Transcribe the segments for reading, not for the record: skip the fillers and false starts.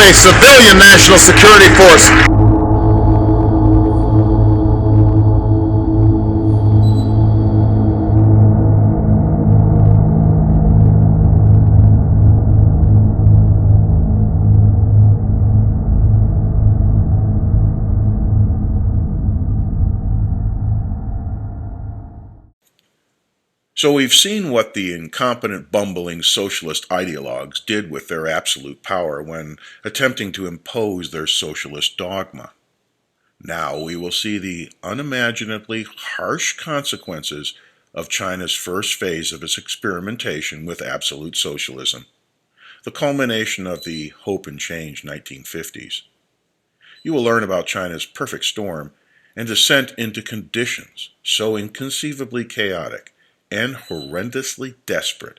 a civilian national security force. So we've seen what the incompetent, bumbling socialist ideologues did with their absolute power when attempting to impose their socialist dogma. Now we will see the unimaginably harsh consequences of China's first phase of its experimentation with absolute socialism, the culmination of the Hope and Change 1950s. You will learn about China's perfect storm and descent into conditions so inconceivably chaotic and horrendously desperate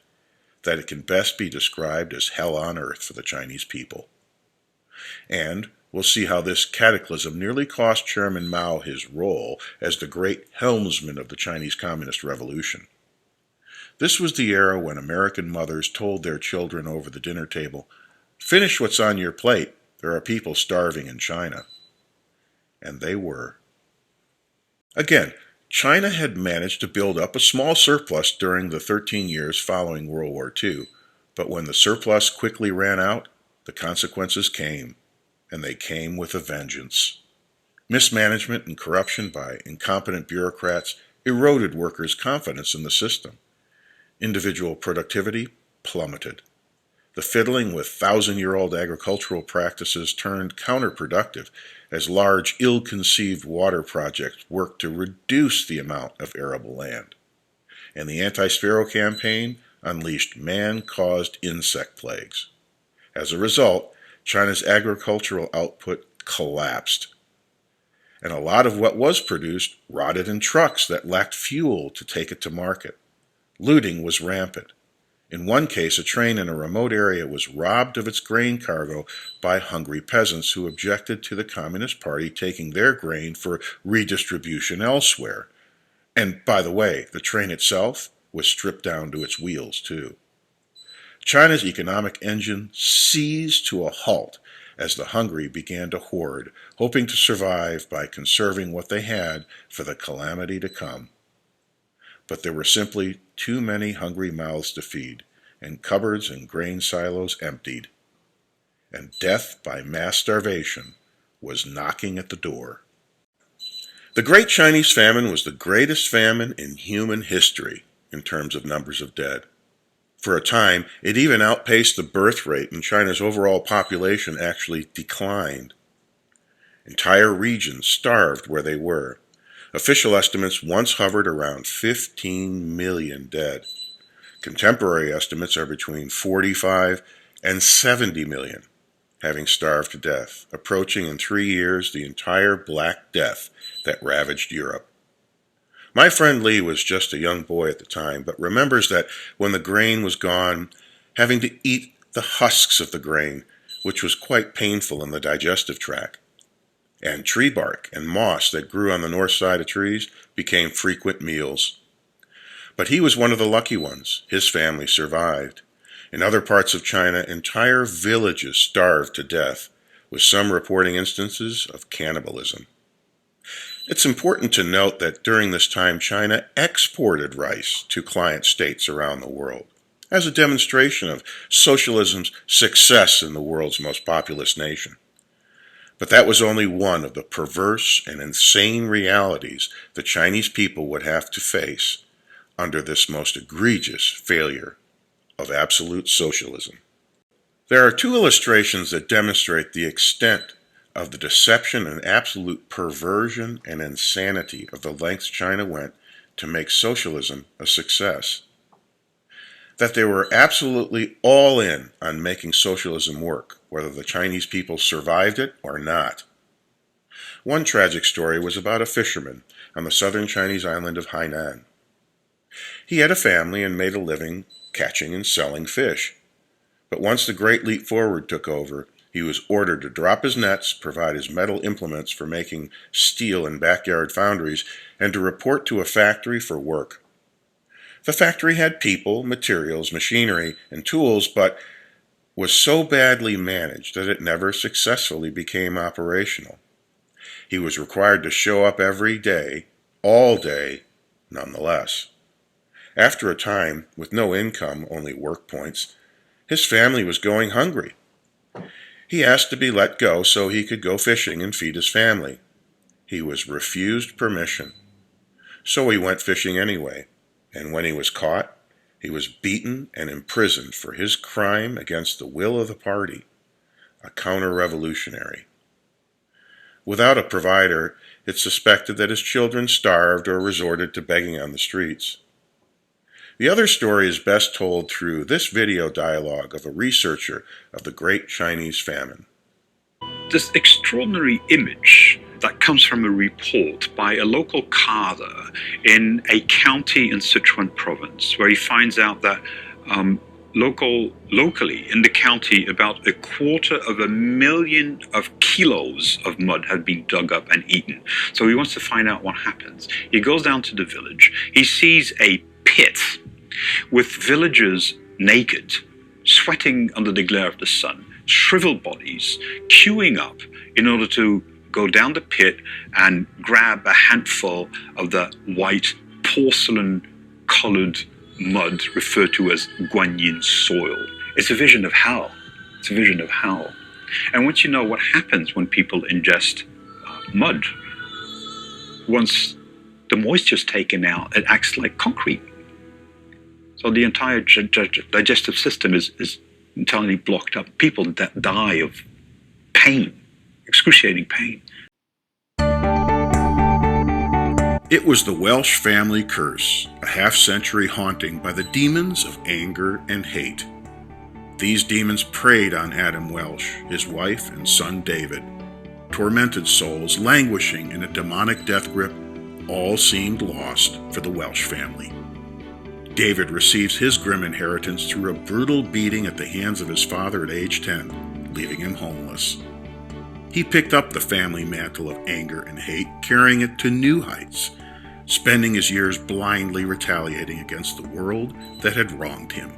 that it can best be described as hell on earth for the Chinese people. And we'll see how this cataclysm nearly cost Chairman Mao his role as the great helmsman of the Chinese Communist Revolution. This was the era when American mothers told their children over the dinner table, "Finish what's on your plate, there are people starving in China." And they were. Again, China had managed to build up a small surplus during the 13 years following World War II, but when the surplus quickly ran out, the consequences came, and they came with a vengeance. Mismanagement and corruption by incompetent bureaucrats eroded workers' confidence in the system. Individual productivity plummeted. The fiddling with thousand-year-old agricultural practices turned counterproductive as large, ill-conceived water projects worked to reduce the amount of arable land. And the anti-sparrow campaign unleashed man-caused insect plagues. As a result, China's agricultural output collapsed. And a lot of what was produced rotted in trucks that lacked fuel to take it to market. Looting was rampant. In one case, a train in a remote area was robbed of its grain cargo by hungry peasants who objected to the Communist Party taking their grain for redistribution elsewhere. And, by the way, the train itself was stripped down to its wheels, too. China's economic engine seized to a halt as the hungry began to hoard, hoping to survive by conserving what they had for the calamity to come. But there were simply too many hungry mouths to feed, and cupboards and grain silos emptied. And death by mass starvation was knocking at the door. The Great Chinese Famine was the greatest famine in human history in terms of numbers of dead. For a time, it even outpaced the birth rate, and China's overall population actually declined. Entire regions starved where they were. Official estimates once hovered around 15 million dead. Contemporary estimates are between 45 and 70 million, having starved to death, approaching in 3 years the entire Black Death that ravaged Europe. My friend Lee was just a young boy at the time, but remembers that when the grain was gone, having to eat the husks of the grain, which was quite painful in the digestive tract. And tree bark and moss that grew on the north side of trees became frequent meals. But he was one of the lucky ones. His family survived. In other parts of China, entire villages starved to death, with some reporting instances of cannibalism. It's important to note that during this time, China exported rice to client states around the world, as a demonstration of socialism's success in the world's most populous nation. But that was only one of the perverse and insane realities the Chinese people would have to face under this most egregious failure of absolute socialism. There are two illustrations that demonstrate the extent of the deception and absolute perversion and insanity of the lengths China went to make socialism a success. That they were absolutely all in on making socialism work, whether the Chinese people survived it or not. One tragic story was about a fisherman on the southern Chinese island of Hainan. He had a family and made a living catching and selling fish. But once the Great Leap Forward took over, he was ordered to drop his nets, provide his metal implements for making steel in backyard foundries, and to report to a factory for work. The factory had people, materials, machinery, and tools, but was so badly managed that it never successfully became operational. He was required to show up every day, all day, nonetheless. After a time, with no income, only work points, his family was going hungry. He asked to be let go so he could go fishing and feed his family. He was refused permission. So he went fishing anyway, and when he was caught, he was beaten and imprisoned for his crime against the will of the party, a counter-revolutionary. Without a provider, it's suspected that his children starved or resorted to begging on the streets. The other story is best told through this video dialogue of a researcher of the Great Chinese Famine. This extraordinary image that comes from a report by a local carver in a county in Sichuan province, where he finds out that locally in the county, about 250,000 of kilos of mud have been dug up and eaten. So he wants to find out what happens. He goes down to the village. He sees a pit with villagers naked, sweating under the glare of the sun, shriveled bodies, queuing up in order to go down the pit and grab a handful of the white porcelain-colored mud referred to as guanyin soil. It's a vision of hell. It's a vision of hell. And once you know what happens when people ingest mud, once the moisture is taken out, it acts like concrete. So the entire digestive system is entirely blocked up. People that die of pain, excruciating pain. It was the Welsh family curse, a half-century haunting by the demons of anger and hate. These demons preyed on Adam Welsh, his wife and son David. Tormented souls languishing in a demonic death grip, all seemed lost for the Welsh family. David receives his grim inheritance through a brutal beating at the hands of his father at age 10, leaving him homeless. He picked up the family mantle of anger and hate, carrying it to new heights, spending his years blindly retaliating against the world that had wronged him.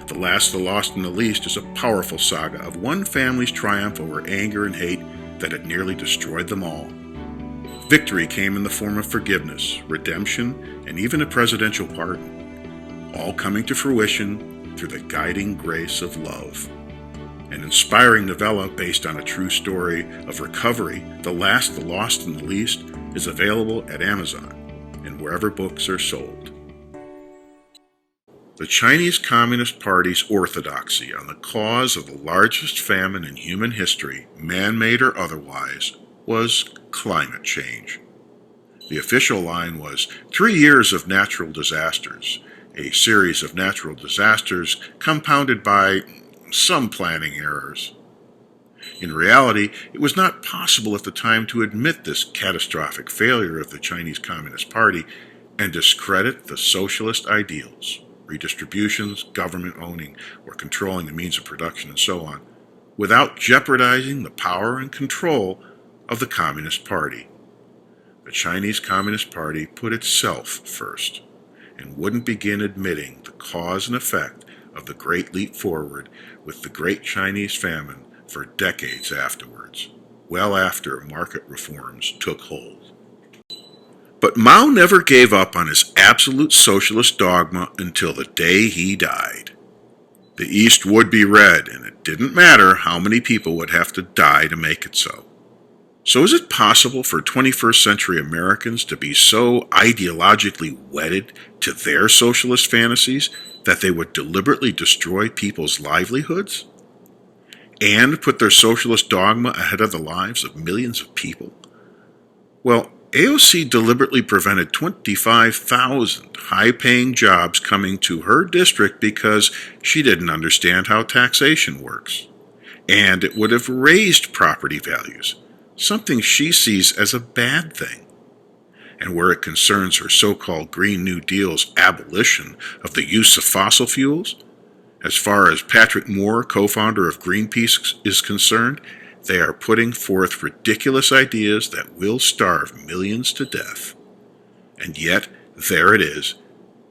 The Last, the Lost, and the Least is a powerful saga of one family's triumph over anger and hate that had nearly destroyed them all. Victory came in the form of forgiveness, redemption, and even a presidential pardon, all coming to fruition through the guiding grace of love. An inspiring novella based on a true story of recovery, The Last, the Lost, and the Least, is available at Amazon and wherever books are sold. The Chinese Communist Party's orthodoxy on the cause of the largest famine in human history, man-made or otherwise, was climate change. The official line was 3 years of natural disasters, a series of natural disasters compounded by some planning errors. In reality, it was not possible at the time to admit this catastrophic failure of the Chinese Communist Party and discredit the socialist ideals, redistributions, government owning or controlling the means of production, and so on, without jeopardizing the power and control of the Communist Party. The Chinese Communist Party put itself first and wouldn't begin admitting the cause and effect of the Great Leap Forward with the Great Chinese Famine for decades afterwards, well after market reforms took hold. But Mao never gave up on his absolute socialist dogma until the day he died. The East would be red, and it didn't matter how many people would have to die to make it so. So is it possible for 21st century Americans to be so ideologically wedded to their socialist fantasies that they would deliberately destroy people's livelihoods? And put their socialist dogma ahead of the lives of millions of people? Well, AOC deliberately prevented 25,000 high-paying jobs coming to her district because she didn't understand how taxation works. And it would have raised property values, something she sees as a bad thing. And where it concerns her so-called Green New Deal's abolition of the use of fossil fuels, as far as Patrick Moore, co-founder of Greenpeace, is concerned, they are putting forth ridiculous ideas that will starve millions to death. And yet, there it is,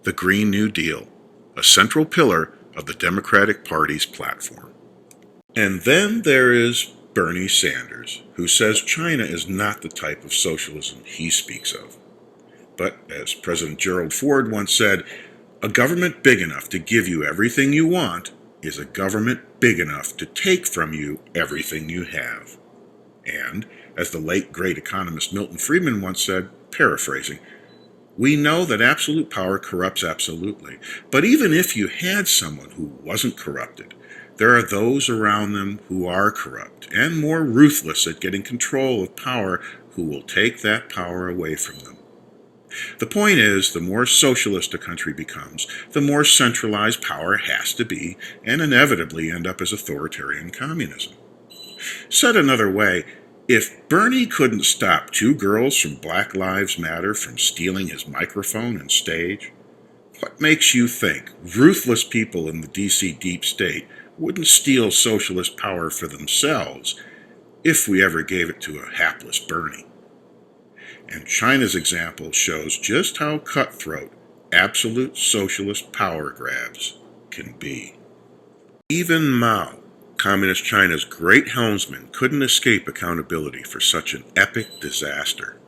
the Green New Deal, a central pillar of the Democratic Party's platform. And then there is Bernie Sanders, who says China is not the type of socialism he speaks of. But, as President Gerald Ford once said, a government big enough to give you everything you want is a government big enough to take from you everything you have. And, as the late great economist Milton Friedman once said, paraphrasing, we know that absolute power corrupts absolutely, but even if you had someone who wasn't corrupted, there are those around them who are corrupt and more ruthless at getting control of power who will take that power away from them. The point is, the more socialist a country becomes, the more centralized power has to be and inevitably end up as authoritarian communism. Said another way, if Bernie couldn't stop two girls from Black Lives Matter from stealing his microphone and stage, what makes you think ruthless people in the DC deep state wouldn't steal socialist power for themselves if we ever gave it to a hapless Bernie? And China's example shows just how cutthroat absolute socialist power grabs can be. Even Mao, Communist China's great helmsman, couldn't escape accountability for such an epic disaster.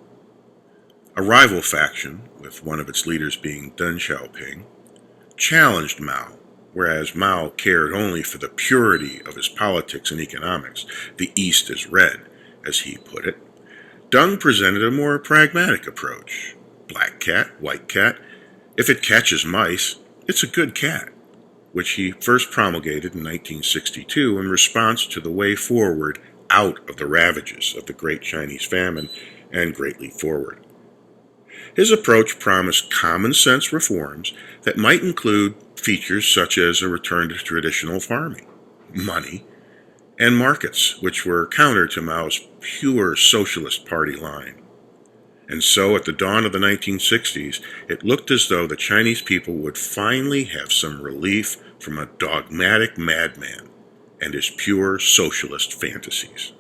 A rival faction, with one of its leaders being Deng Xiaoping, challenged Mao, whereas Mao cared only for the purity of his politics and economics. The East is red, as he put it. Deng presented a more pragmatic approach. Black cat, white cat. If it catches mice, it's a good cat, which he first promulgated in 1962 in response to the way forward out of the ravages of the Great Chinese Famine and Great Leap Forward. His approach promised common-sense reforms that might include features such as a return to traditional farming, money, and markets, which were counter to Mao's pure socialist party line. And so, at the dawn of the 1960s, it looked as though the Chinese people would finally have some relief from a dogmatic madman and his pure socialist fantasies.